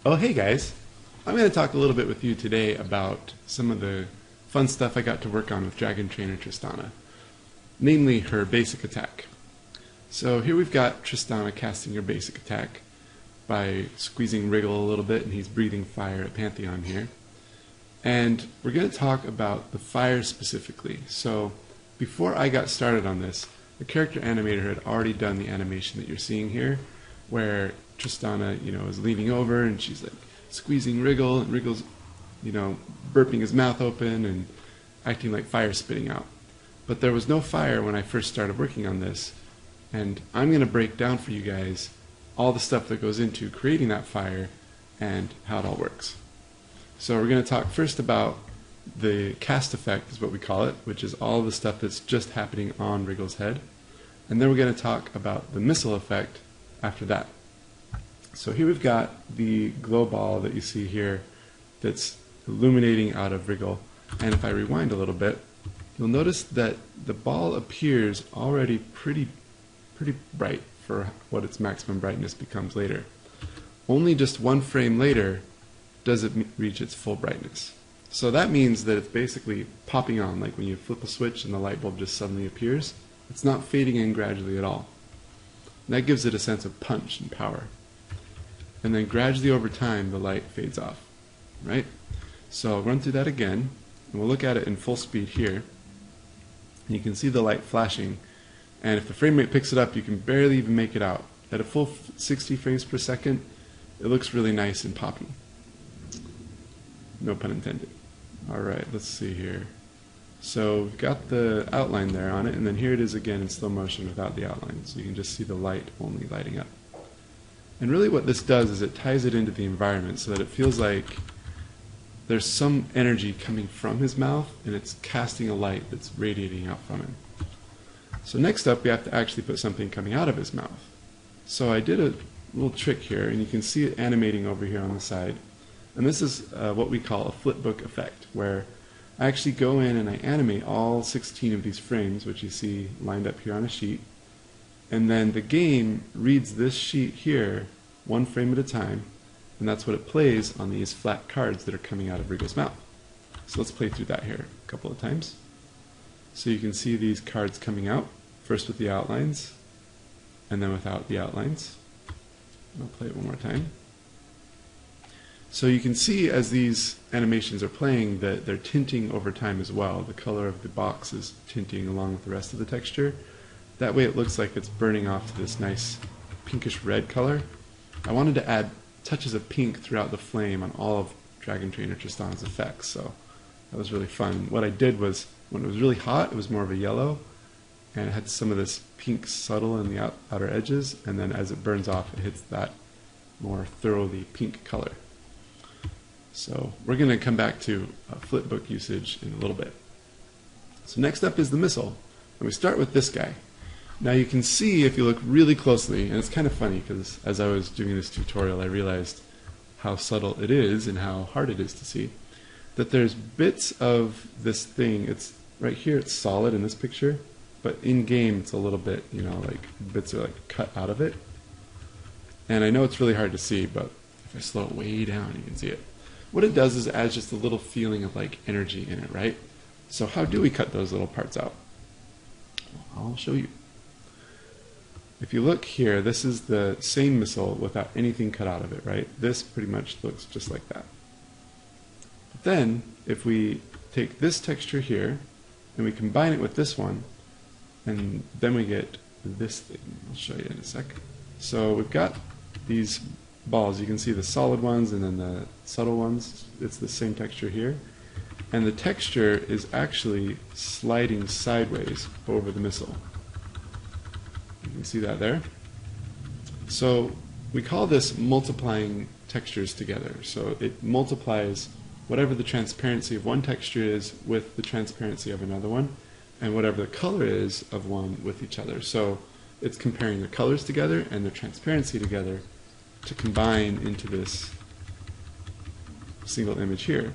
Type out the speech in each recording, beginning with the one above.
Oh, hey guys. I'm going to talk a little bit with you today about some of the fun stuff I got to work on with Dragon Trainer Tristana, namely her basic attack. So here we've got Tristana casting her basic attack by squeezing Wriggle a little bit, and he's breathing fire at Pantheon here. And we're going to talk about the fire specifically. So before I got started on this, the character animator had already done the animation that you're seeing here, where Tristana, is leaning over and she's like squeezing Wriggle, and Wriggle's, burping his mouth open and acting like fire spitting out. But there was no fire when I first started working on this, and I'm going to break down for you guys all the stuff that goes into creating that fire and how it all works. So we're going to talk first about the cast effect, is what we call it, which is all the stuff that's just happening on Wriggle's head. And then we're going to talk about the missile effect after that. So here we've got the glow ball that you see here that's illuminating out of Wriggle. And if I rewind a little bit, you'll notice that the ball appears already pretty bright for what its maximum brightness becomes later. Only just one frame later does it reach its full brightness. So that means that it's basically popping on, like when you flip a switch and the light bulb just suddenly appears. It's not fading in gradually at all. And that gives it a sense of punch and power. And then gradually over time the light fades off, right? So I'll run through that again, and we'll look at it in full speed here. And you can see the light flashing, and if the frame rate picks it up, you can barely even make it out. At a full 60 frames per second, it looks really nice and poppy. No pun intended. Alright, let's see here. So we've got the outline there on it, and then here it is again in slow motion without the outline, so you can just see the light only lighting up. And really what this does is it ties it into the environment so that it feels like there's some energy coming from his mouth and it's casting a light that's radiating out from him. So next up we have to actually put something coming out of his mouth. So I did a little trick here, and you can see it animating over here on the side. And this is what we call a flipbook effect, where I actually go in and I animate all 16 of these frames, which you see lined up here on a sheet. And then the game reads this sheet here one frame at a time, and that's what it plays on these flat cards that are coming out of Wriggle's mouth. So let's play through that here a couple of times. So you can see these cards coming out, first with the outlines, and then without the outlines. I'll play it one more time. So you can see as these animations are playing that they're tinting over time as well. The color of the box is tinting along with the rest of the texture. That way it looks like it's burning off to this nice pinkish red color. I wanted to add touches of pink throughout the flame on all of Dragon Trainer Tristana's effects, so that was really fun. What I did was, when it was really hot, it was more of a yellow, and it had some of this pink subtle in the outer edges, and then as it burns off, it hits that more thoroughly pink color. So we're going to come back to flipbook usage in a little bit. So next up is the missile, and we start with this guy. Now you can see, if you look really closely, and it's kind of funny because as I was doing this tutorial I realized how subtle it is and how hard it is to see, that there's bits of this thing. It's right here, it's solid in this picture, but in game it's a little bit, like bits are like cut out of it. And I know it's really hard to see, but if I slow it way down you can see it. What it does is it adds just a little feeling of like energy in it, right? So how do we cut those little parts out? Well, I'll show you. If you look here, this is the same missile without anything cut out of it, right? This pretty much looks just like that. But then, if we take this texture here, and we combine it with this one, and then we get this thing. I'll show you in a sec. So we've got these balls. You can see the solid ones and then the subtle ones. It's the same texture here. And the texture is actually sliding sideways over the missile. You can see that there. So we call this multiplying textures together. So it multiplies whatever the transparency of one texture is with the transparency of another one, and whatever the color is of one with each other. So it's comparing the colors together and the transparency together to combine into this single image here.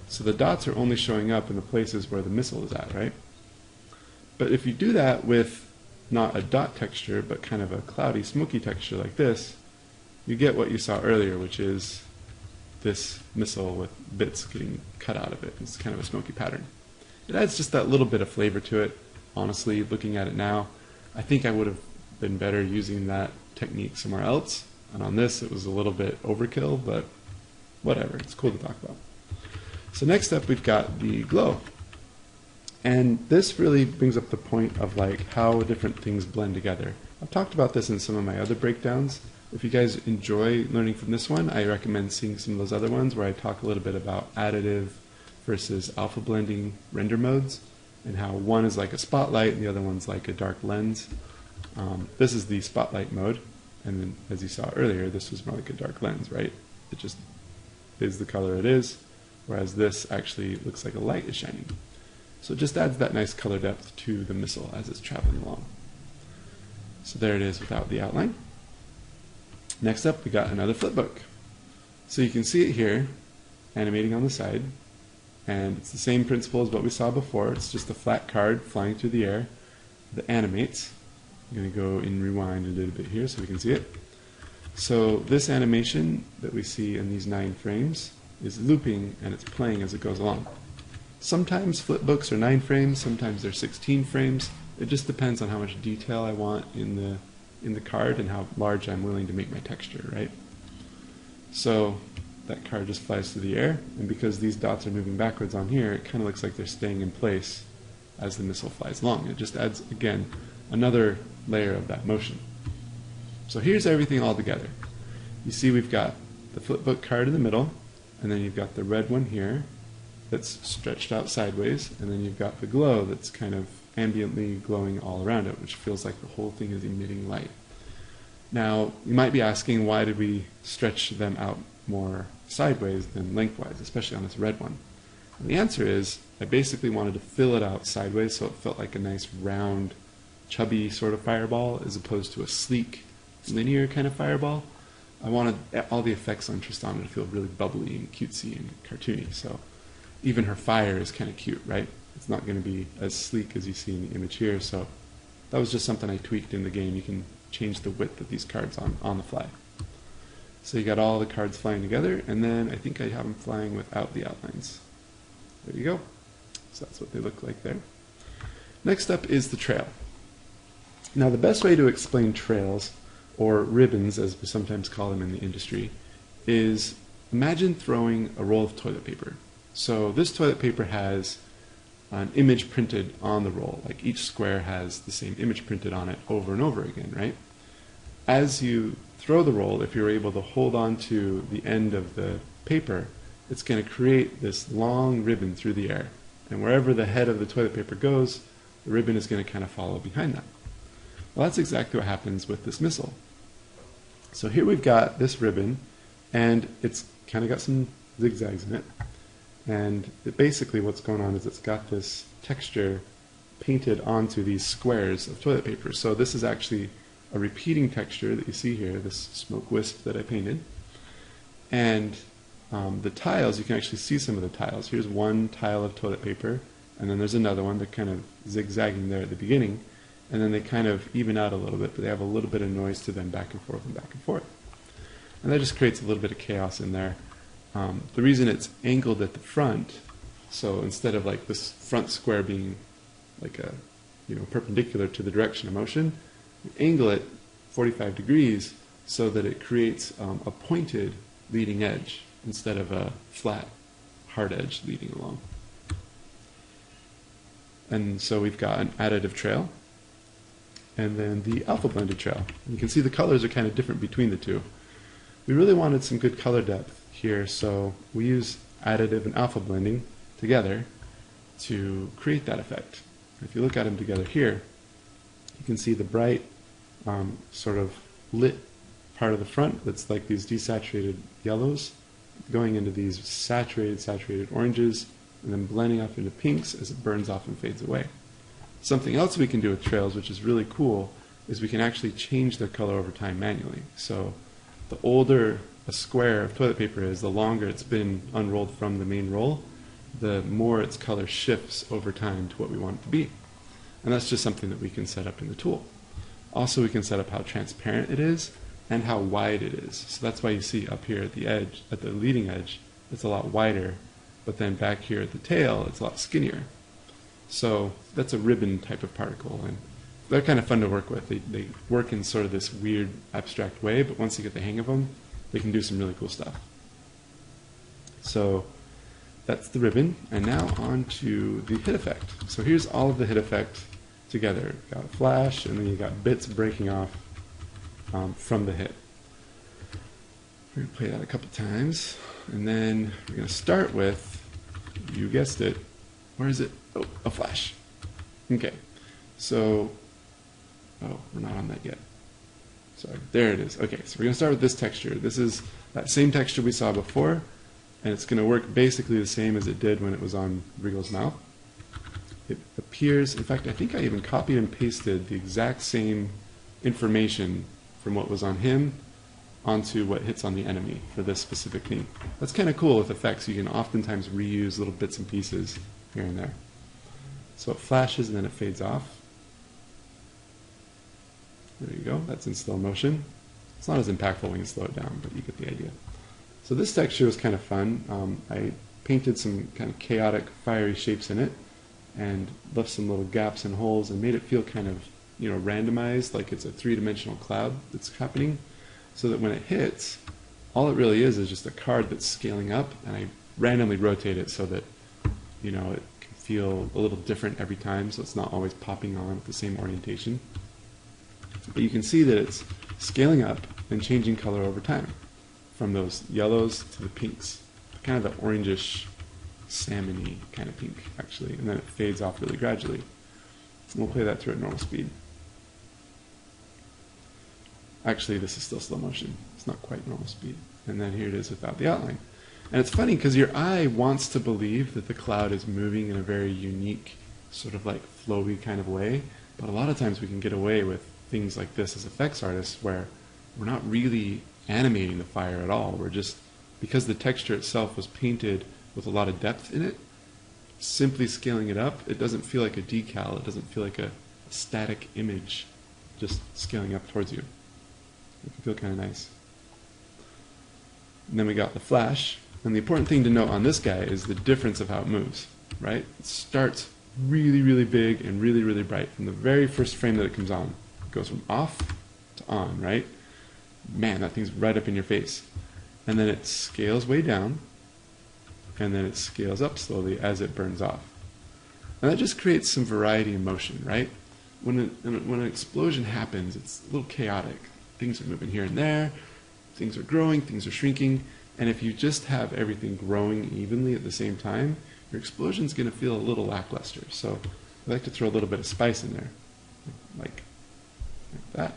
So the dots are only showing up in the places where the missile is at, right? But if you do that with not a dot texture, but kind of a cloudy, smoky texture like this, you get what you saw earlier, which is this missile with bits getting cut out of it. It's kind of a smoky pattern. It adds just that little bit of flavor to it. Honestly, looking at it now, I think I would have been better using that technique somewhere else. And on this, it was a little bit overkill, but whatever. It's cool to talk about. So next up, we've got the glow. And this really brings up the point of like how different things blend together. I've talked about this in some of my other breakdowns. If you guys enjoy learning from this one, I recommend seeing some of those other ones where I talk a little bit about additive versus alpha blending render modes and how one is like a spotlight and the other one's like a dark lens. This is the spotlight mode, and then as you saw earlier, this was more like a dark lens, right? It just is the color it is, whereas this actually looks like a light is shining. So it just adds that nice color depth to the missile as it's traveling along. So there it is without the outline. Next up, we got another flipbook. So you can see it here, animating on the side, and it's the same principle as what we saw before. It's just a flat card flying through the air that animates. I'm going to go and rewind a little bit here so we can see it. So this animation that we see in these 9 frames is looping and it's playing as it goes along. Sometimes flipbooks are 9 frames, sometimes they're 16 frames. It just depends on how much detail I want in the card and how large I'm willing to make my texture, right? So that card just flies through the air, and because these dots are moving backwards on here, it kind of looks like they're staying in place as the missile flies along. It just adds, again, another layer of that motion. So here's everything all together. You see we've got the flipbook card in the middle, and then you've got the red one here that's stretched out sideways, and then you've got the glow that's kind of ambiently glowing all around it, which feels like the whole thing is emitting light. Now, you might be asking, why did we stretch them out more sideways than lengthwise, especially on this red one? And the answer is, I basically wanted to fill it out sideways so it felt like a nice round, chubby sort of fireball as opposed to a sleek, linear kind of fireball. I wanted all the effects on Tristana to feel really bubbly and cutesy and cartoony, so even her fire is kind of cute, right? It's not going to be as sleek as you see in the image here, so that was just something I tweaked in the game. You can change the width of these cards on the fly. So you got all the cards flying together, and then I think I have them flying without the outlines. There you go. So that's what they look like there. Next up is the trail. Now the best way to explain trails, or ribbons as we sometimes call them in the industry, is imagine throwing a roll of toilet paper. So this toilet paper has an image printed on the roll, like each square has the same image printed on it over and over again, right? As you throw the roll, if you're able to hold on to the end of the paper, it's going to create this long ribbon through the air. And wherever the head of the toilet paper goes, the ribbon is going to kind of follow behind that. Well, that's exactly what happens with this missile. So here we've got this ribbon, and it's kind of got some zigzags in it. And basically what's going on is it's got this texture painted onto these squares of toilet paper. So this is actually a repeating texture that you see here, this smoke wisp that I painted. And the tiles, you can actually see some of the tiles. Here's one tile of toilet paper, and then there's another one. They're kind of zigzagging there at the beginning, and then they kind of even out a little bit, but they have a little bit of noise to them back and forth and back and forth. And that just creates a little bit of chaos in there. The reason it's angled at the front, so instead of like this front square being like a, perpendicular to the direction of motion, you angle it 45 degrees so that it creates a pointed leading edge instead of a flat, hard edge leading along. And so we've got an additive trail, and then the alpha blended trail. And you can see the colors are kind of different between the two. We really wanted some good color depth here, so we use additive and alpha blending together to create that effect. If you look at them together here, you can see the bright sort of lit part of the front that's like these desaturated yellows going into these saturated oranges and then blending up into pinks as it burns off and fades away. Something else we can do with trails, which is really cool, is we can actually change their color over time manually. So the older a square of toilet paper is, the longer it's been unrolled from the main roll, the more its color shifts over time to what we want it to be. And that's just something that we can set up in the tool. Also, we can set up how transparent it is. and how wide it is. So that's why you see up here at the edge, at the leading edge, it's a lot wider, but then back here at the tail, it's a lot skinnier. So that's a ribbon type of particle, and they're kind of fun to work with. They work in sort of this weird abstract way, but once you get the hang of them, they can do some really cool stuff. So that's the ribbon, and now on to the hit effect. So here's all of the hit effect together. You've got a flash, and then you've got bits breaking off from the hit. We're going to play that a couple times, and then we're going to start with, you guessed it, where is it? Oh, a flash. Okay, so, oh, we're not on that yet. Sorry, there it is. Okay, so we're going to start with this texture. This is that same texture we saw before, and it's going to work basically the same as it did when it was on Wriggle's mouth. It appears, in fact, I think I even copied and pasted the exact same information from what was on him onto what hits on the enemy for this specific thing. That's kind of cool with effects. You can oftentimes reuse little bits and pieces here and there. So it flashes and then it fades off. There you go. That's in slow motion. It's not as impactful when you slow it down, but you get the idea. So this texture was kind of fun. I painted some kind of chaotic, fiery shapes in it and left some little gaps and holes and made it feel kind of, you know, randomized, like it's a three-dimensional cloud that's happening, so that when it hits, all it really is just a card that's scaling up, and I randomly rotate it so that, you know, it can feel a little different every time, so it's not always popping on with the same orientation. But you can see that it's scaling up and changing color over time, from those yellows to the pinks, kind of the orangish, salmon-y kind of pink, actually, and then it fades off really gradually. And we'll play that through at normal speed. Actually, this is still slow motion. It's not quite normal speed. And then here it is without the outline. And it's funny because your eye wants to believe that the cloud is moving in a very unique, sort of like flowy kind of way, but a lot of times we can get away with things like this as effects artists where we're not really animating the fire at all. We're just, because the texture itself was painted with a lot of depth in it, simply scaling it up, it doesn't feel like a decal, it doesn't feel like a static image just scaling up towards you. It can feel kind of nice. And then we got the flash, and the important thing to note on this guy is the difference of how it moves, right? It starts really, really big and really, really bright from the very first frame that it comes on. It goes from off to on, right? Man, that thing's right up in your face. And then it scales way down, and then it scales up slowly as it burns off. And that just creates some variety in motion, right? When an explosion happens, it's a little chaotic. Things are moving here and there, things are growing, things are shrinking, and if you just have everything growing evenly at the same time, your explosion's going to feel a little lackluster. So I like to throw a little bit of spice in there, like that.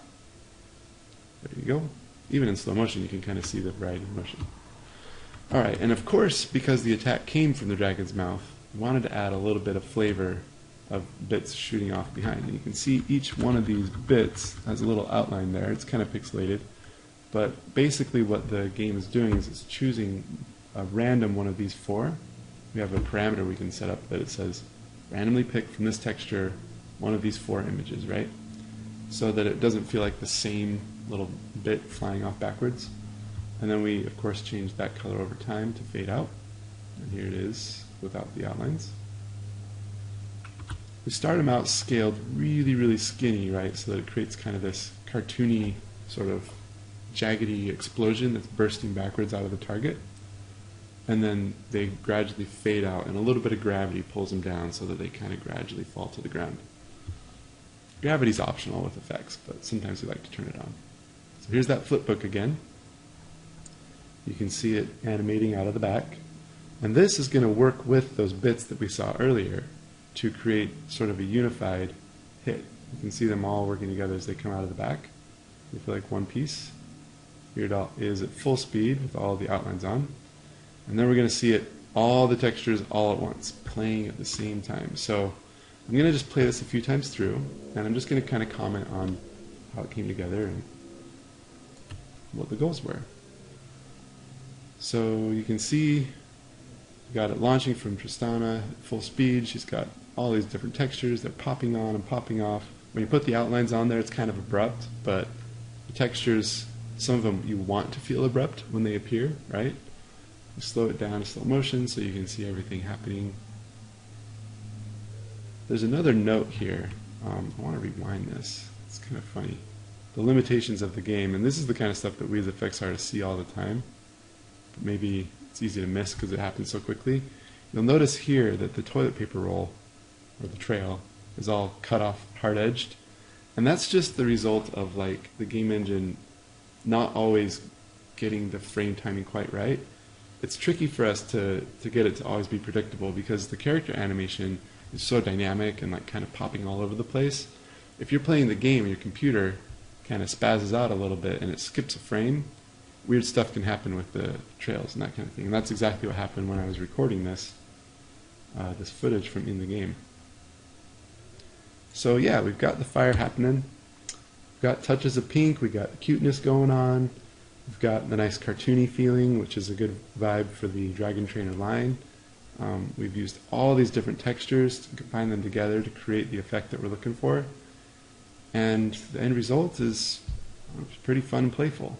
There you go. Even in slow motion, you can kind of see the variety of motion. All right, and of course, because the attack came from the dragon's mouth, we wanted to add a little bit of flavor of bits shooting off behind. And you can see each one of these bits has a little outline there. It's kind of pixelated. But basically what the game is doing is it's choosing a random one of these four. We have a parameter we can set up that it says, randomly pick from this texture one of these four images, right? So that it doesn't feel like the same little bit flying off backwards. And then we, of course, change that color over time to fade out. And here it is without the outlines. We start them out scaled really, really skinny, right? So that it creates kind of this cartoony sort of jaggedy explosion that's bursting backwards out of the target. And then they gradually fade out, and a little bit of gravity pulls them down so that they kind of gradually fall to the ground. Gravity's optional with effects, but sometimes we like to turn it on. So here's that flip book again. You can see it animating out of the back. And this is going to work with those bits that we saw earlier to create sort of a unified hit. You can see them all working together as they come out of the back. They feel like one piece. Here it all is at full speed with all the outlines on. And then we're going to see it, all the textures all at once, playing at the same time. So I'm going to just play this a few times through, and I'm just going to kind of comment on how it came together and what the goals were. So you can see we got it launching from Tristana at full speed. She's got all these different textures. They're popping on and popping off. When you put the outlines on there, it's kind of abrupt, but the textures Some of them you want to feel abrupt when they appear, right? You slow it down to slow motion so you can see everything happening. There's another note here. I want to rewind this. It's kind of funny. The limitations of the game, and this is the kind of stuff that we as effects artists see all the time, but maybe it's easy to miss because it happens so quickly. You'll notice here that the toilet paper roll, or the trail, is all cut off, hard-edged, and that's just the result of like the game engine not always getting the frame timing quite right. It's tricky for us to get it to always be predictable because the character animation is so dynamic and like kind of popping all over the place. If you're playing the game, your computer kind of spazzes out a little bit and it skips a frame, weird stuff can happen with the trails and that kind of thing. And that's exactly what happened when I was recording this footage from in the game. So yeah, we've got the fire happening. We've got touches of pink, we've got cuteness going on. We've got the nice cartoony feeling, which is a good vibe for the Dragon Trainer line. We've used all these different textures to combine them together to create the effect that we're looking for. And the end result is pretty fun and playful.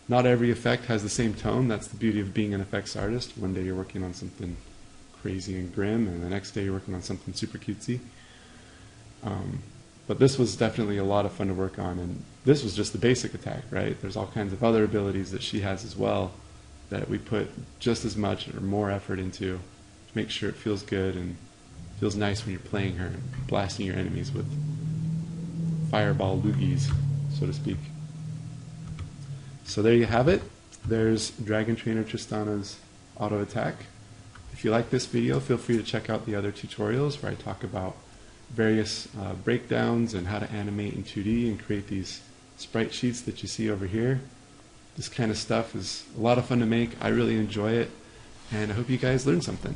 Not every effect has the same tone. That's the beauty of being an effects artist. One day you're working on something crazy and grim, and the next day you're working on something super cutesy. But this was definitely a lot of fun to work on, and this was just the basic attack, right? There's all kinds of other abilities that she has as well that we put just as much or more effort into to make sure it feels good and feels nice when you're playing her and blasting your enemies with fireball loogies, so to speak. So there you have it. There's Dragon Trainer Tristana's auto attack. If you like this video, feel free to check out the other tutorials where I talk about various breakdowns and how to animate in 2D and create these sprite sheets that you see over here. This kind of stuff is a lot of fun to make. I really enjoy it, and I hope you guys learned something.